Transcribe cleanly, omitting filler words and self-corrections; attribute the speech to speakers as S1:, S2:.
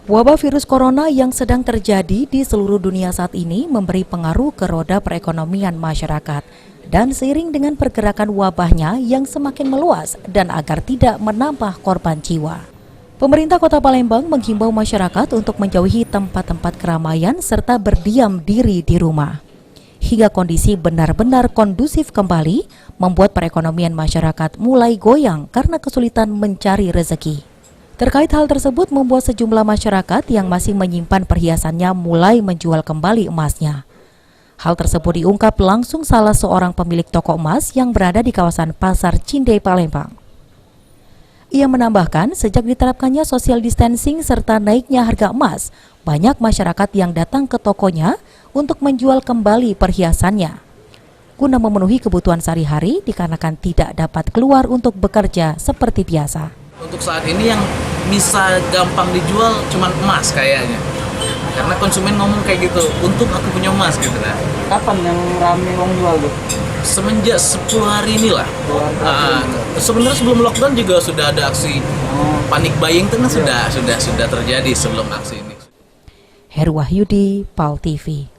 S1: Wabah virus corona yang sedang terjadi di seluruh dunia saat ini memberi pengaruh ke roda perekonomian masyarakat. Dan seiring dengan pergerakan wabahnya yang semakin meluas dan agar tidak menambah korban jiwa, pemerintah Kota Palembang menghimbau masyarakat untuk menjauhi tempat-tempat keramaian serta berdiam diri di rumah. Hingga kondisi benar-benar kondusif kembali, membuat perekonomian masyarakat mulai goyang karena kesulitan mencari rezeki. Terkait hal tersebut membuat sejumlah masyarakat yang masih menyimpan perhiasannya mulai menjual kembali emasnya. Hal tersebut diungkap langsung salah seorang pemilik toko emas yang berada di kawasan Pasar Cindai, Palembang. Ia menambahkan, sejak diterapkannya social distancing serta naiknya harga emas, banyak masyarakat yang datang ke tokonya untuk menjual kembali perhiasannya guna memenuhi kebutuhan sehari-hari dikarenakan tidak dapat keluar untuk bekerja seperti biasa.
S2: Untuk saat ini yang bisa gampang dijual cuma emas kayaknya. Karena konsumen ngomong kayak gitu, untung aku punya emas gitu lah.
S3: Kapan yang rame mau jual tuh?
S2: Semenjak 10 hari inilah. Sebenarnya sebelum lockdown juga sudah ada aksi panik buying itu kan sudah terjadi sebelum aksi ini.
S1: Heru Wahyudi, PAL TV.